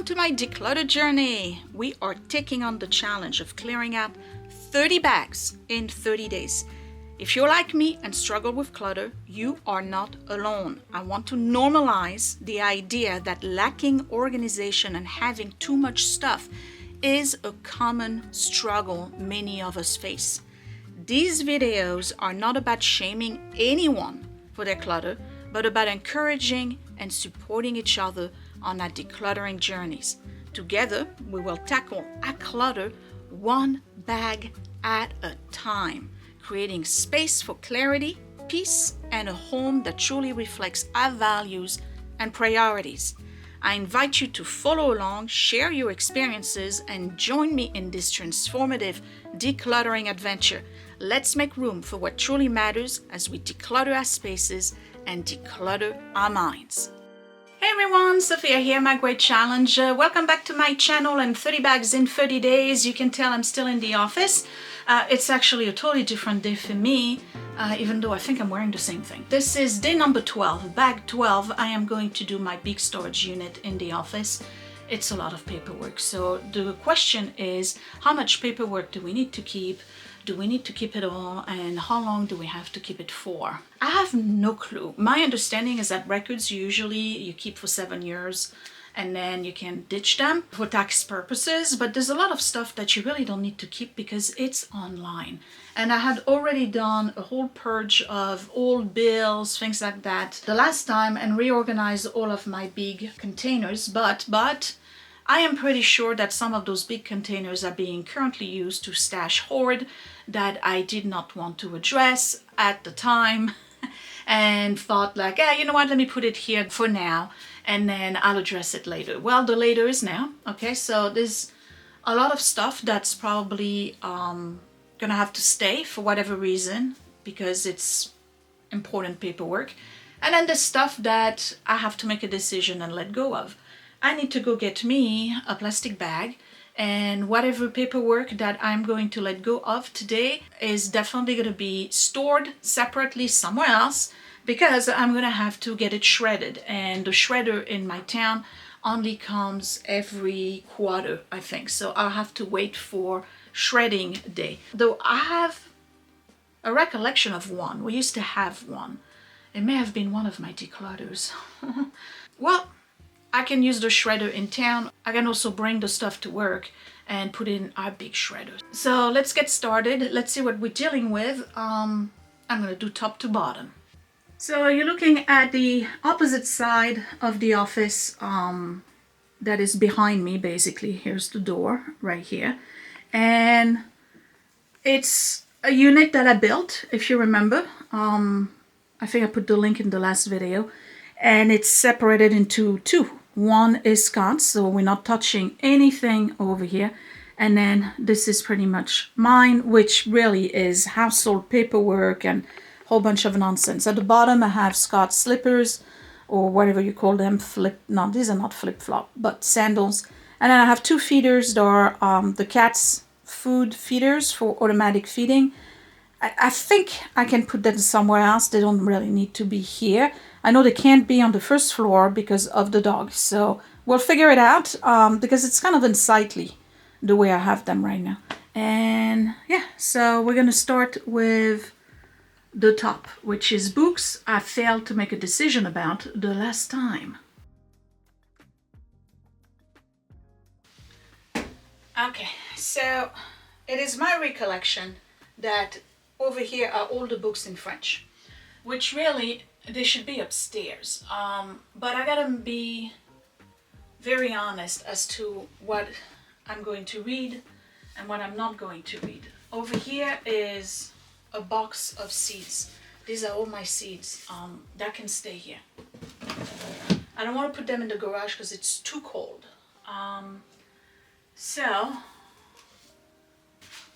Welcome to my declutter journey. We are taking on the challenge of clearing out 30 bags in 30 days. If you're like me and struggle with clutter, you are not alone. I want to normalize the idea that lacking organization and having too much stuff is a common struggle many of us face. These videos are not about shaming anyone for their clutter, but about encouraging and supporting each other on our decluttering journeys. Together, we will tackle our clutter one bag at a time, creating space for clarity, peace, and a home that truly reflects our values and priorities. I invite you to follow along, share your experiences, and join me in this transformative decluttering adventure. Let's make room for what truly matters as we declutter our spaces and declutter our minds. Hey everyone, Sophia here, My Great Challenge. Welcome back to my channel and 30 bags in 30 days. You can tell I'm still in the office. It's actually a totally different day for me, even though I think I'm wearing the same thing. This is day number 12, bag 12. I am going to do my big storage unit in the office. It's a lot of paperwork. So the question is, how much paperwork do we need to keep? Do we need to keep it all, and how long do we have to keep it for? I have no clue. My understanding is that records usually you keep for 7 years and then you can ditch them for tax purposes, but there's a lot of stuff that you really don't need to keep because it's online. And I had already done a whole purge of old bills, things like that the last time, and reorganized all of my big containers, but I am pretty sure that some of those big containers are being currently used to stash hoard that I did not want to address at the time and thought like, you know what, let me put it here for now and then I'll address it later. Well, the later is now, okay? So there's a lot of stuff that's probably gonna have to stay for whatever reason because it's important paperwork. And then there's stuff that I have to make a decision and let go of. I need to go get me a plastic bag, and whatever paperwork that I'm going to let go of today is definitely going to be stored separately somewhere else because I'm going to have to get it shredded, and the shredder in my town only comes every quarter, I think, so I'll have to wait for shredding day. Though I have a recollection of one. We used to have one. It may have been one of my declutters. Well, I can use the shredder in town. I can also bring the stuff to work and put in our big shredder. So let's get started. Let's see what we're dealing with. I'm gonna do top to bottom. So you're looking at the opposite side of the office that is behind me, basically. Here's the door right here. And it's a unit that I built, if you remember. I think I put the link in the last video. And it's separated into two. One is Scott's, so we're not touching anything over here. And then this is pretty much mine, which really is household paperwork and a whole bunch of nonsense. At the bottom, I have Scott's slippers, or whatever you call them, no, these are not flip-flop, but sandals. And then I have two feeders that are the cat's food feeders for automatic feeding. I think I can put them somewhere else. They don't really need to be here. I know they can't be on the first floor because of the dogs. So we'll figure it out because it's kind of unsightly the way I have them right now. And yeah, so we're going to start with the top, which is books I failed to make a decision about the last time. Okay, so it is my recollection that over here are all the books in French, which really, they should be upstairs. But I gotta be very honest as to what I'm going to read and what I'm not going to read. Over here is a box of seeds. These are all my seeds that can stay here. I don't want to put them in the garage because it's too cold. So,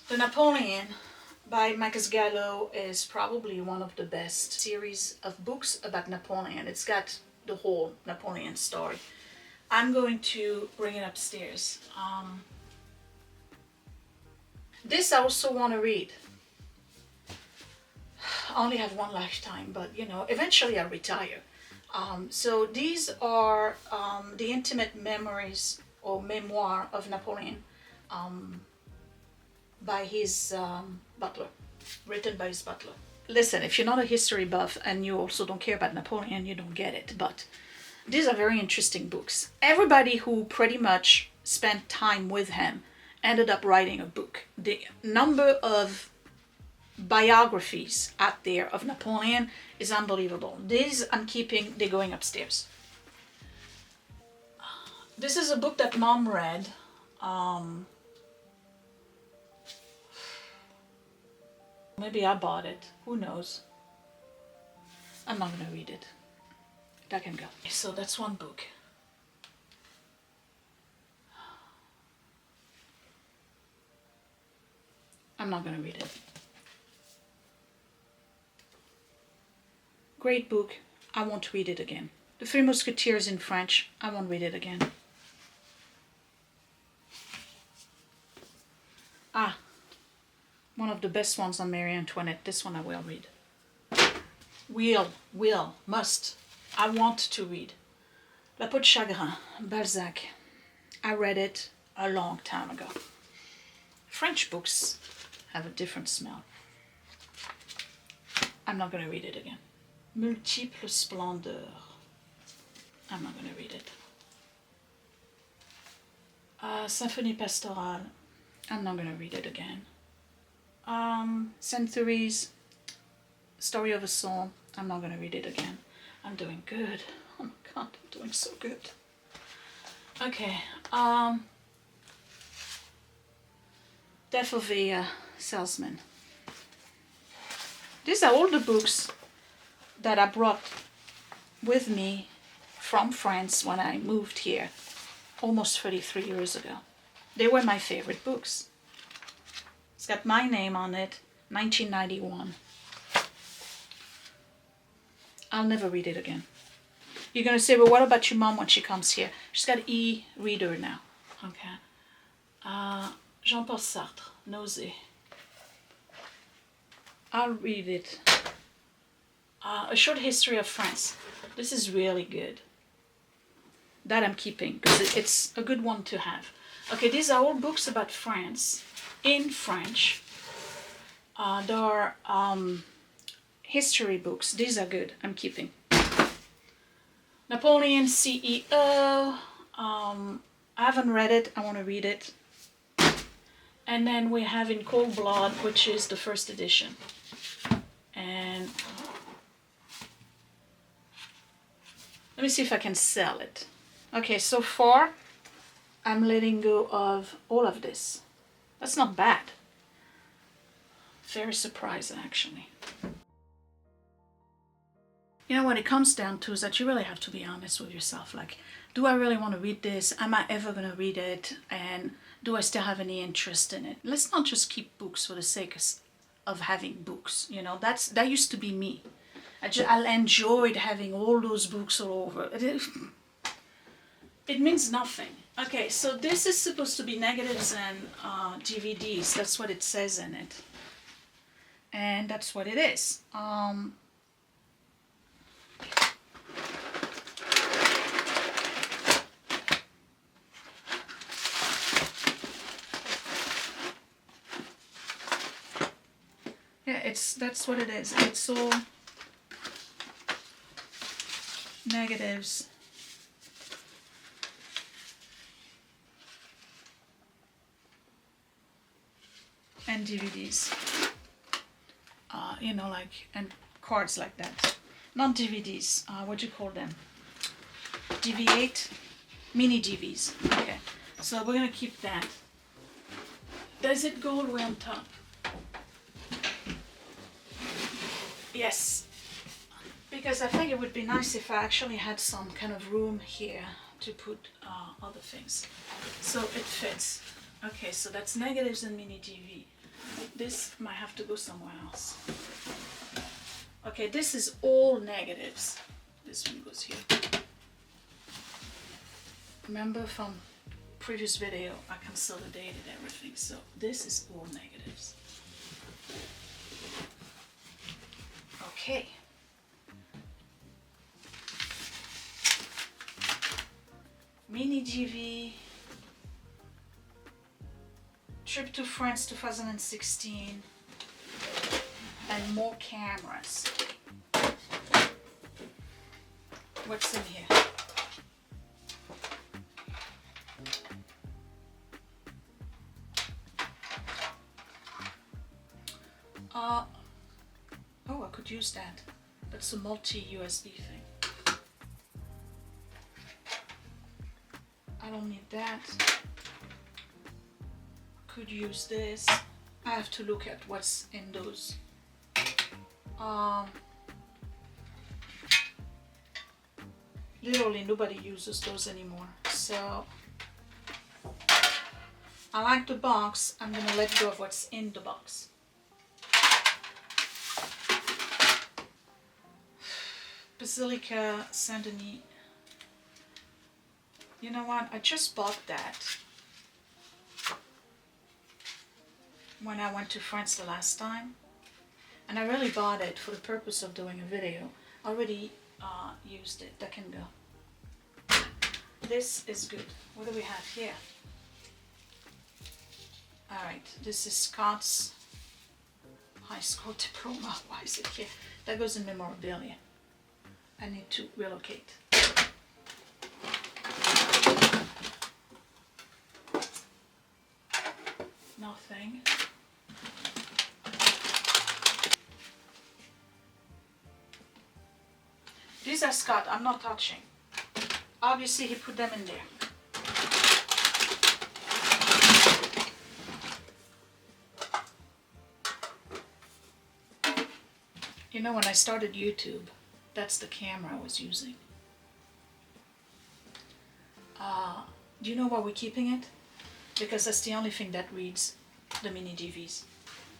the Napoleon by Max Gallo is probably one of the best series of books about Napoleon. It's got the whole Napoleon story. I'm going to bring it upstairs. This I also want to read. I only have one lifetime, but you know, eventually I'll retire. So these are the intimate memories or Memoir of Napoleon, by his butler, written by his butler. Listen, if you're not a history buff and you also don't care about Napoleon, you don't get it, but these are very interesting books. Everybody who pretty much spent time with him ended up writing a book. The number of biographies out there of Napoleon is unbelievable. These I'm keeping, they're going upstairs. This is a book that Mom read. Maybe I bought it, who knows. I'm not gonna read it. That can go. So that's one book. I'm not gonna read it. Great book, I won't read it again. The Three Musketeers in French, I won't read it again. One of the best ones on Marie Antoinette. This one I will read. Must. I want to read. La Peau de Chagrin, Balzac. I read it a long time ago. French books have a different smell. I'm not going to read it again. Multiple Splendeur. I'm not going to read it. Symphonie Pastorale. I'm not going to read it again. Centuries, Story of a Soul. I'm not going to read it again. I'm doing good. Oh my god, I'm doing so good. Okay. Death of a Salesman. These are all the books that I brought with me from France when I moved here almost 33 years ago. They were my favorite books. It's got my name on it, 1991. I'll never read it again. You're going to say, well, what about your mom when she comes here? She's got e-reader now. Okay. Jean-Paul Sartre, Nausée. I'll read it. A Short History of France. This is really good. That I'm keeping because it's a good one to have. Okay, these are all books about France in French. There are history books. These are good. I'm keeping. Napoleon CEO. I haven't read it. I want to read it. And then we have In Cold Blood, which is the first edition. And let me see if I can sell it. Okay, so far I'm letting go of all of this. That's not bad. Very surprised, actually. You know, what it comes down to is that you really have to be honest with yourself. Like, do I really want to read this? Am I ever going to read it? And do I still have any interest in it? Let's not just keep books for the sake of having books. You know, that used to be me. I enjoyed having all those books all over. It means nothing. Okay, so this is supposed to be negatives and DVDs. That's what it says in it. And that's what it is. Yeah, that's what it is. It's all negatives. And DVDs. You know, like, and cards like that. Not DVDs. What do you call them? DV8? Mini DVs. Okay. So we're gonna keep that. Does it go all the way on top? Yes. Because I think it would be nice if I actually had some kind of room here to put other things. So it fits. Okay, so that's negatives and mini DV. This might have to go somewhere else. Okay, this is all negatives. This one goes here. Remember from previous video, I consolidated everything. So this is all negatives. Okay. Mini GV, Trip to France 2016 and more cameras. What's in here? Oh, I could use that. That's a multi-USB thing. I don't need that. Could use this. I have to look at what's in those. Literally nobody uses those anymore. So I like the box. I'm gonna let go of what's in the box. Basilica Saint-Denis. You know what? I just bought that when I went to France the last time. And I really bought it for the purpose of doing a video. I already used it. That can go. This is good. What do we have here? Alright, this is Scott's high school diploma. Why is it here? That goes in memorabilia. I need to relocate. Nothing. These are Scott. I'm not touching. Obviously he put them in there. You know, when I started YouTube, that's the camera I was using. Do you know why we're keeping it? Because that's the only thing that reads the mini DVs.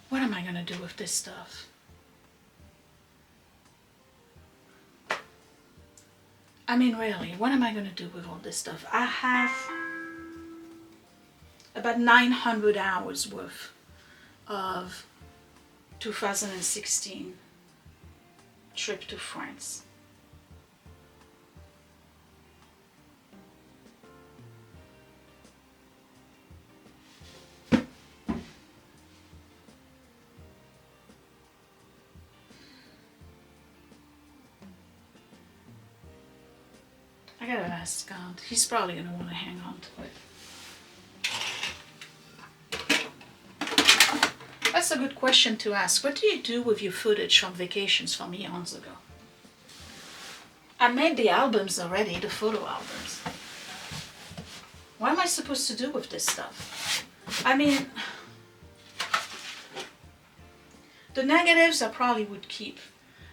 What am I gonna do with this stuff? I mean, really, what am I gonna do with all this stuff? I have about 900 hours worth of 2016 trip to France. I gotta ask Scott. He's probably gonna want to hang on to it. That's a good question to ask. What do you do with your footage from vacations from eons ago? I made the albums already, the photo albums. What am I supposed to do with this stuff? I mean, the negatives I probably would keep.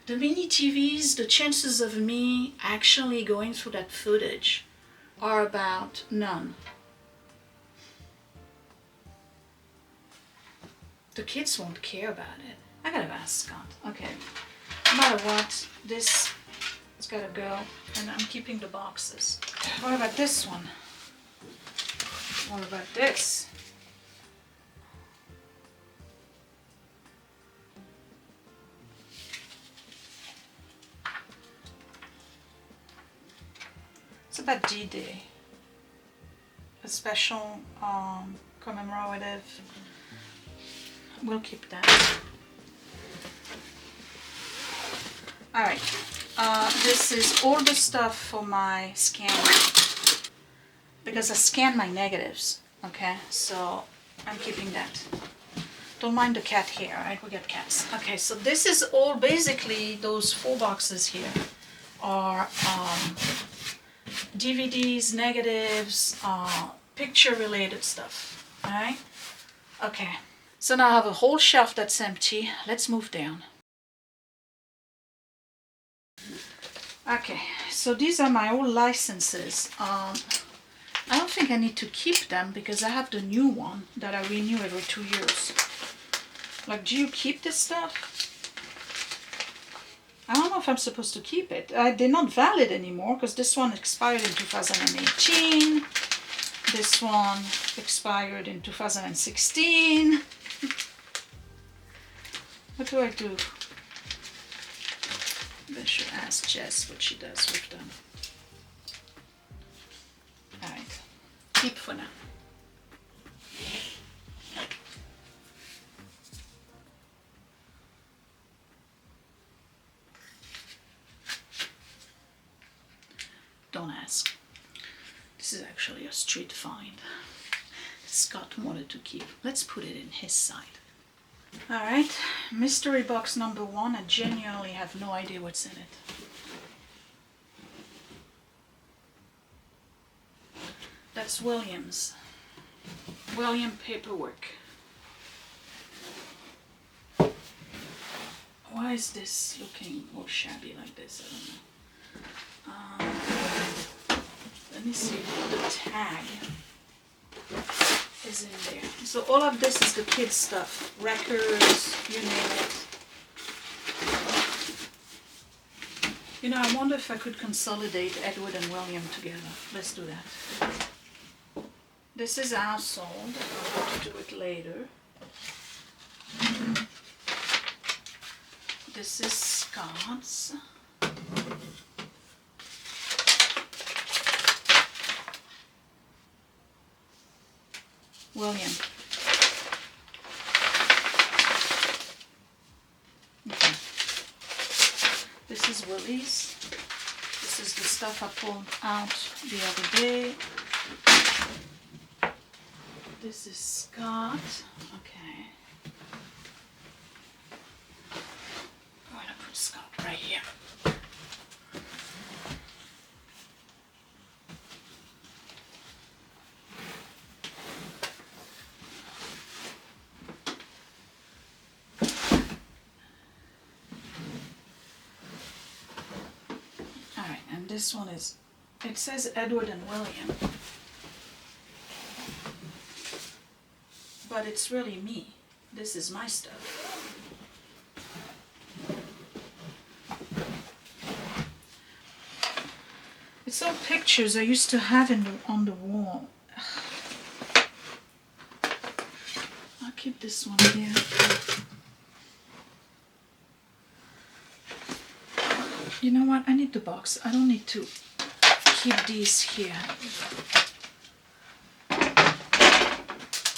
The mini TVs, the chances of me actually going through that footage are about none. The kids won't care about it. I gotta ask Scott. Okay, no matter what, this has gotta go, and I'm keeping the boxes. What about this one? What about this? It's about D-Day, a special commemorative. We'll keep that. All right, this is all the stuff for my scanner because I scan my negatives. Okay, so I'm keeping that. Don't mind the cat hair, right? We got cats. Okay, so this is all basically those 4 boxes here are DVDs, negatives, picture related stuff. All right. Okay. So now I have a whole shelf that's empty. Let's move down. Okay, so these are my old licenses. I don't think I need to keep them because I have the new one that I renew every 2 years. Like, do you keep this stuff? I don't know if I'm supposed to keep it. They're not valid anymore because this one expired in 2018. This one expired in 2016. What do I do? I should ask Jess what she does with them. Alright, keep for now. don't ask. This is actually a street find. Scott wanted to keep. Let's put it in his side. Alright, mystery box number 1. I genuinely have no idea what's in it. That's Williams. William paperwork. Why is this looking more shabby like this? I don't know. Let me see. The tag is in there. So all of this is the kids' stuff. Records, you name it. You know, I wonder if I could consolidate Edward and William together. Let's do that. This is household. I'll have to do it later. This is Scott's. William. Okay. This is Willie's. This is the stuff I pulled out the other day. This is Scott. Okay. I'm gonna put Scott right here. Alright, and this one is, it says Edward and William. But it's really me. This is my stuff. It's all pictures I used to have on the wall. I'll keep this one here. You know what? I need the box. I don't need to keep these here.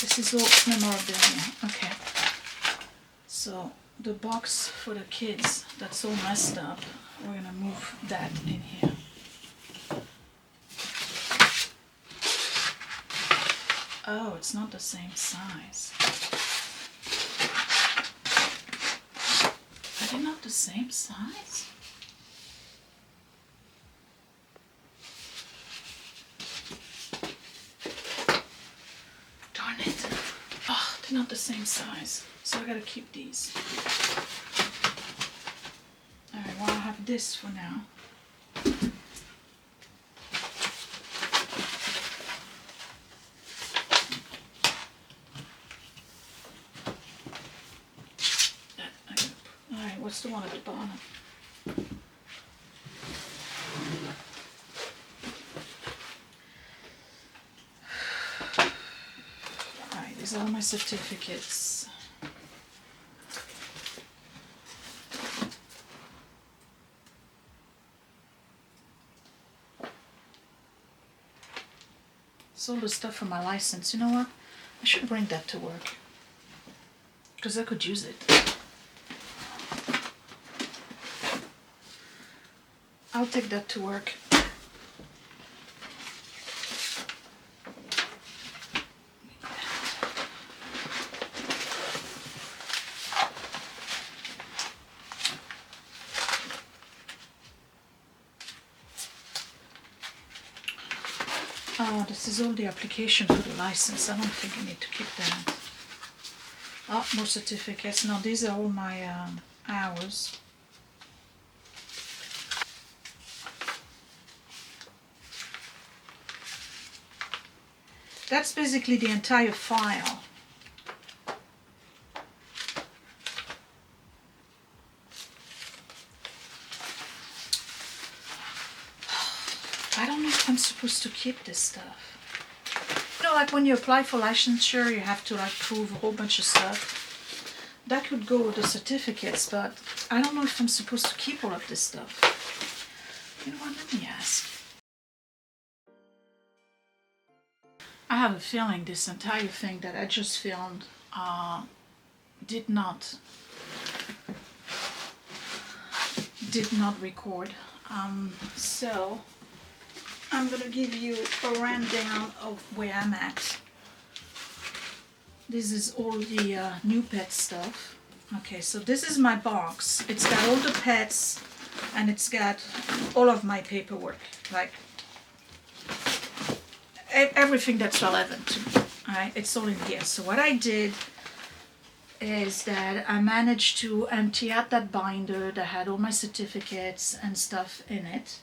This is all memorabilia. Okay. So the box for the kids that's all messed up, we're gonna move that in here. Oh, it's not the same size. Are they not the same size? Darn it. Oh, they're not the same size. So I gotta keep these. Alright, well, I'll have this for now. Alright, what's the one at the bottom? Alright, these are all my certificates. It's all the stuff for my license. You know what? I should bring that to work. Because I could use it. I'll take that to work. Oh, this is all the application for the license. I don't think I need to keep that. Oh, more certificates. No, these are all my hours. That's basically the entire file. I don't know if I'm supposed to keep this stuff. You know, like when you apply for licensure, you have to like prove a whole bunch of stuff. That could go with the certificates, but I don't know if I'm supposed to keep all of this stuff. You know what, let me ask. I have a feeling this entire thing that I just filmed did not record. So I'm gonna give you a rundown of where I'm at. This is all the new pet stuff. Okay, so this is my box. It's got all the pets and it's got all of my paperwork, like everything that's relevant to me. Alright, it's all in here. So what I did is that I managed to empty out that binder that had all my certificates and stuff in it,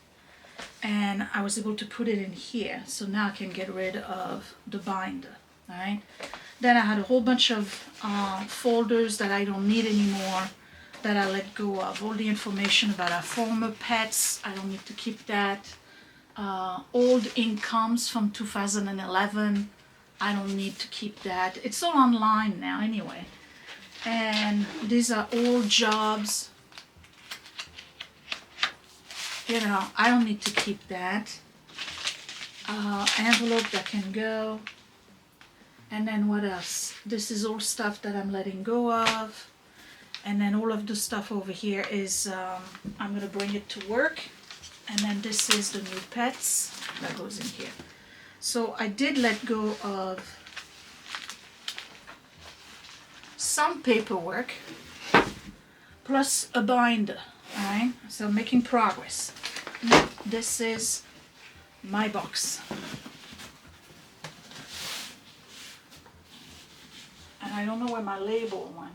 and I was able to put it in here. So now I can get rid of the binder. Alright, then I had a whole bunch of folders that I don't need anymore that I let go of. All the information about our former pets, I don't need to keep that. Old incomes from 2011, I don't need to keep that. It's all online now anyway. And these are all jobs. You know, I don't need to keep that. Envelope that can go. And then what else? This is all stuff that I'm letting go of. And then all of the stuff over here is, I'm gonna bring it to work. And then this is the new pets that goes in here. So I did let go of some paperwork plus a binder. Alright, so I'm making progress. Now, this is my box. And I don't know where my label went.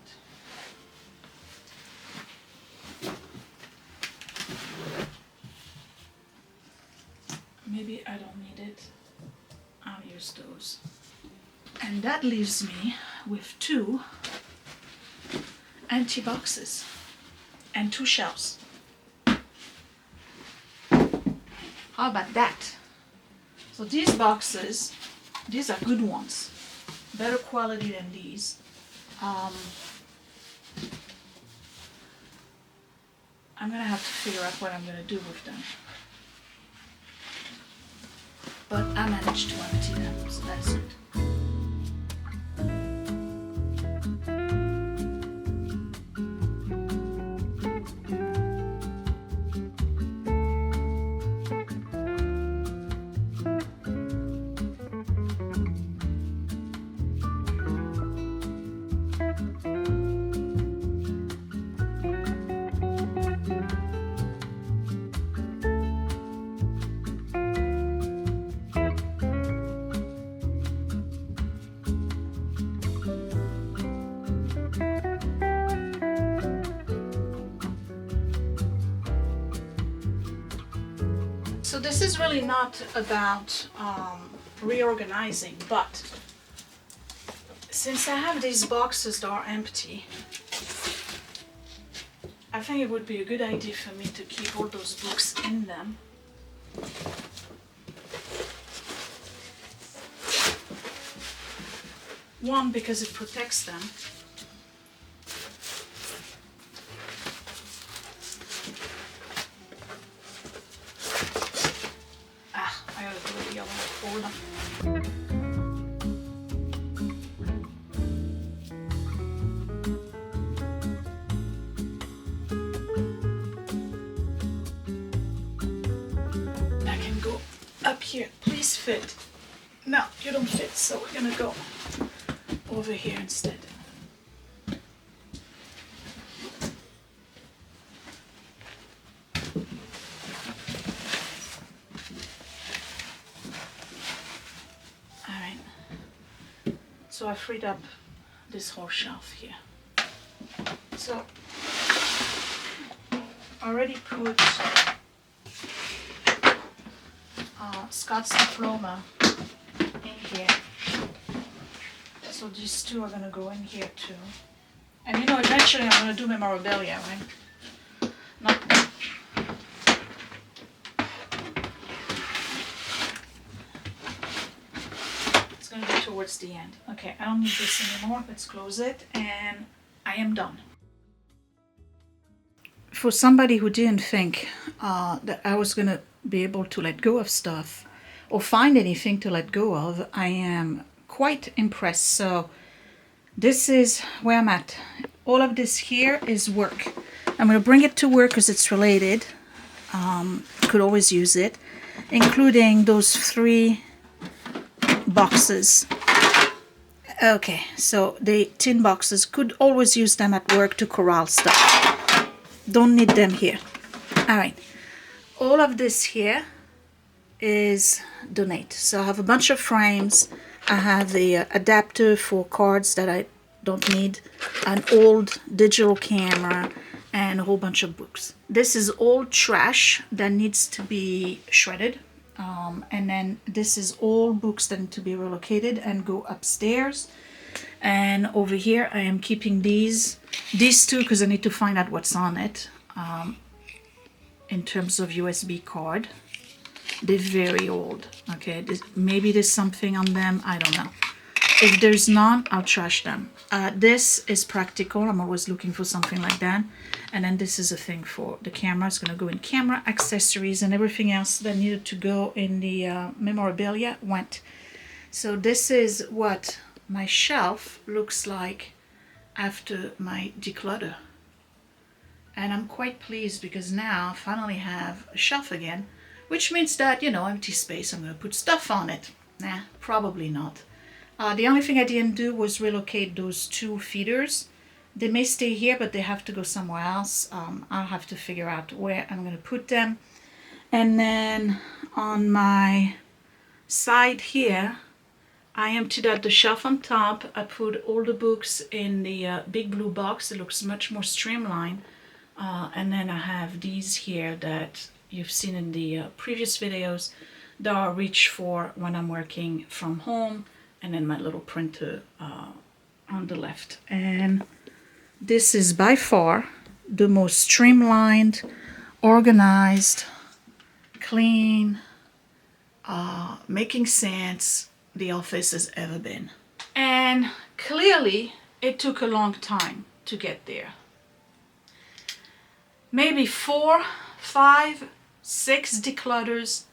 Maybe I don't need it. I'll use those. And that leaves me with 2 empty boxes and 2 shelves. How about that? So these boxes, these are good ones. Better quality than these. I'm gonna have to figure out what I'm gonna do with them. But I managed to empty them, so that's it. So this is really not about reorganizing, but since I have these boxes that are empty, I think it would be a good idea for me to keep all those books in them. One, because it protects them. I gotta do the other folder. I can go up here. Please fit. No, you don't fit, so we're gonna go over here instead. So I freed up this whole shelf here. So I already put Scott's diploma in here. So these 2 are gonna go in here too. And you know, eventually I'm gonna do memorabilia, right? Not going to be towards the end. Okay, I don't need this anymore. Let's close it, and I am done. For somebody who didn't think that I was going to be able to let go of stuff or find anything to let go of, I am quite impressed. So this is where I'm at. All of this here is work. I'm going to bring it to work because it's related. could always use it, including those 3 boxes. Okay, so the tin boxes, could always use them at work to corral stuff. Don't need them here. All right, all of this here is donate. So I have a bunch of frames. I have the adapter for cards that I don't need, an old digital camera, and a whole bunch of books. This is all trash that needs to be shredded. And then this is all books that need to be relocated and go upstairs. And over here I am keeping these 2 because I need to find out what's on it in terms of USB card. They're very old. Okay, maybe there's something on them, I don't know. If there's none, I'll trash them. This is practical. I'm always looking for something like that. And then this is a thing for the camera. It's going to go in camera accessories, and everything else that needed to go in the memorabilia went. So this is what my shelf looks like after my declutter. And I'm quite pleased because now I finally have a shelf again, which means that, you know, empty space, I'm going to put stuff on it. Nah, probably not. The only thing I didn't do was relocate those 2 feeders. They may stay here, but they have to go somewhere else. I'll have to figure out where I'm going to put them. And then on my side here, I emptied out the shelf on top. I put all the books in the big blue box. It looks much more streamlined. And then I have these here that you've seen in the previous videos that I reach for when I'm working from home. And then my little printer on the left. And this is by far the most streamlined, organized, clean, making sense the office has ever been. And clearly it took a long time to get there. Maybe 4, 5, 6 declutters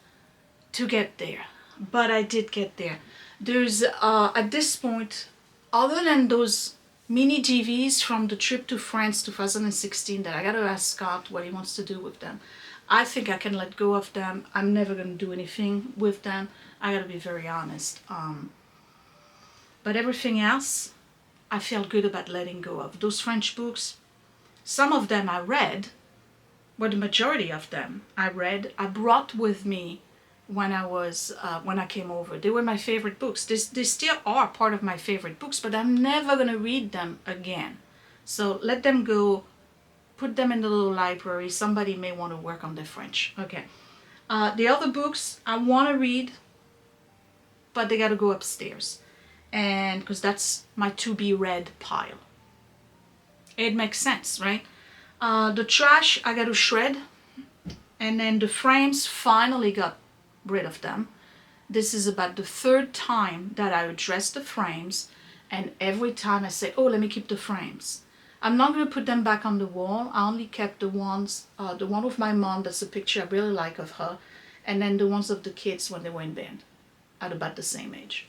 to get there, but I did get there. There's at this point, other than those mini DVs from the trip to France 2016 that I gotta ask Scott what he wants to do with them, I think I can let go of them. I'm never gonna do anything with them. I gotta be very honest. But everything else, I feel good about letting go of. Those French books, some of them I read, but the majority of them I brought with me when I came over. They were my favorite books. They still are part of my favorite books, but I'm never gonna read them again. So let them go, put them in the little library. Somebody may want to work on their French. Okay. The other books I want to read, but they got to go upstairs, and because that's my to be read pile. It makes sense, right? The trash I got to shred, and then the frames finally got rid of them. This is about the 3rd time that I address the frames, and every time I say, oh, let me keep the frames. I'm not going to put them back on the wall. I only kept the ones, the one with my mom, that's a picture I really like of her, and then the ones of the kids when they were in band at about the same age.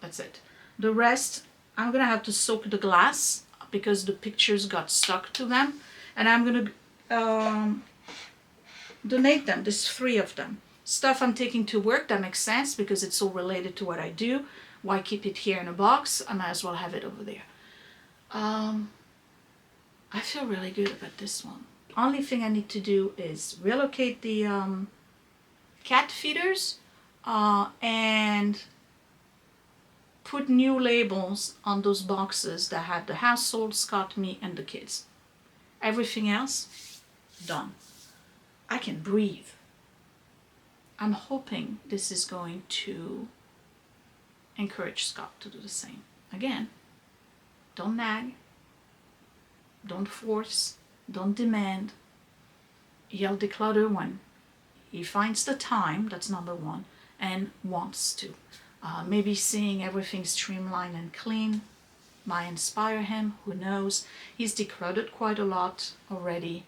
That's it. The rest, I'm going to have to soak the glass because the pictures got stuck to them, and I'm going to donate them. There's 3 of them. Stuff I'm taking to work, that makes sense because it's all related to what I do. Why keep it here in a box? I might as well have it over there. I feel really good about this one. Only thing I need to do is relocate the cat feeders and put new labels on those boxes that have the household, Scott, me, and the kids. Everything else, done. I can breathe. I'm hoping this is going to encourage Scott to do the same. Again, don't nag, don't force, don't demand. He'll declutter when he finds the time, that's number 1, and wants to. Maybe seeing everything streamlined and clean might inspire him, who knows. He's decluttered quite a lot already.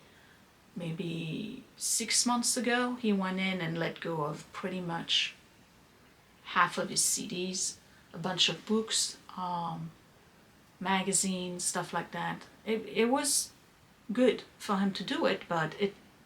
Maybe 6 months ago, he went in and let go of pretty much half of his CDs, a bunch of books, magazines, stuff like that. It was good for him to do it, but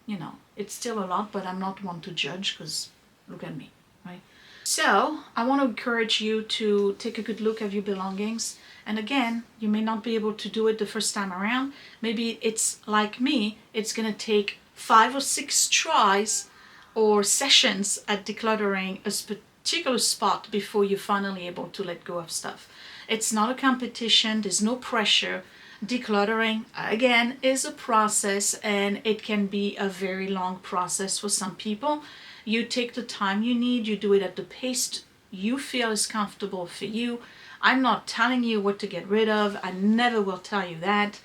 you know, it's still a lot, but I'm not one to judge because look at me, right? So I want to encourage you to take a good look at your belongings. And again, you may not be able to do it the first time around. Maybe it's like me, it's going to take 5 or 6 tries or sessions at decluttering a particular spot before you're finally able to let go of stuff. It's not a competition, there's no pressure. Decluttering, again, is a process, and it can be a very long process for some people. You take the time you need, you do it at the pace you feel is comfortable for you. I'm not telling you what to get rid of, I never will tell you that.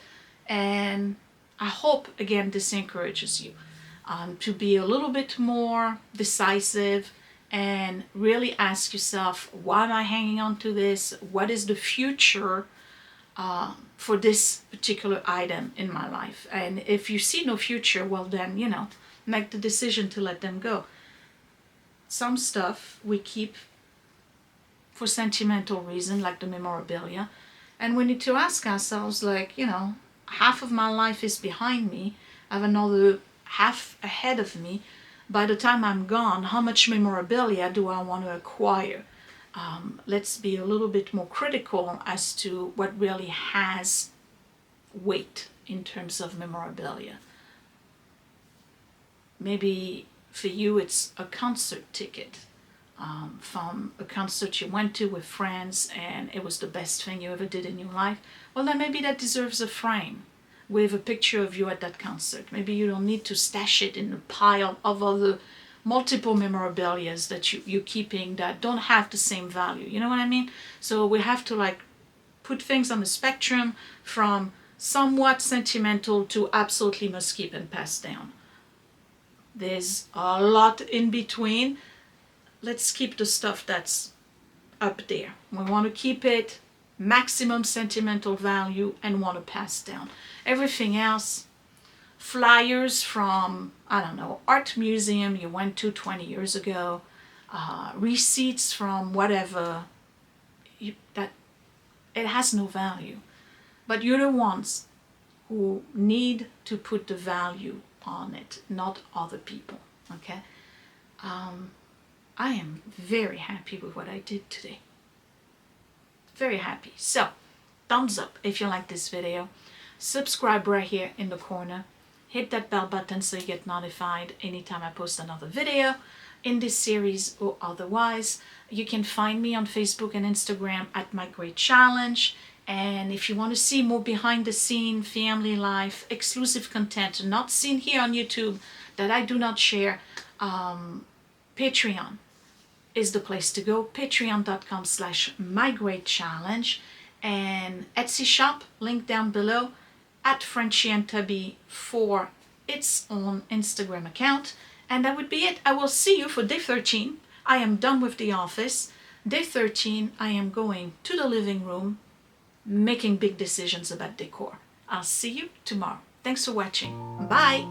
And I hope, again, this encourages you to be a little bit more decisive and really ask yourself, why am I hanging on to this? What is the future for this particular item in my life? And if you see no future, well then, you know, make the decision to let them go. Some stuff we keep for sentimental reason, like the memorabilia, and we need to ask ourselves, like, you know, half of my life is behind me, I have another half ahead of me. By the time I'm gone, how much memorabilia do I want to acquire? Let's be a little bit more critical as to what really has weight in terms of memorabilia. Maybe for you it's a concert ticket from a concert you went to with friends and it was the best thing you ever did in your life. Well, then maybe that deserves a frame with a picture of you at that concert. Maybe you don't need to stash it in a pile of other multiple memorabilias that you're keeping that don't have the same value. You know what I mean? So we have to like put things on the spectrum from somewhat sentimental to absolutely must keep and pass down. There's a lot in between. Let's keep the stuff that's up there. We want to keep it maximum sentimental value and want to pass down. Everything else, flyers from, I don't know, art museum you went to 20 years ago, receipts from whatever, that it has no value. But you're the ones who need to put the value on it, not other people, okay? I am very happy with what I did today. Very happy. So, thumbs up if you like this video. Subscribe right here in the corner. Hit that bell button so you get notified anytime I post another video in this series or otherwise. You can find me on Facebook and Instagram at mygreatchallenge. And if you want to see more behind the scene, family life, exclusive content not seen here on YouTube that I do not share, Patreon is the place to go. Patreon.com/mygreatchallenge, and Etsy shop, link down below, at Frenchy and Tubby for its own Instagram account. And that would be it. I will see you for day 13. I am done with the office. Day 13, I am going to the living room, making big decisions about decor. I'll see you tomorrow. Thanks for watching. Bye.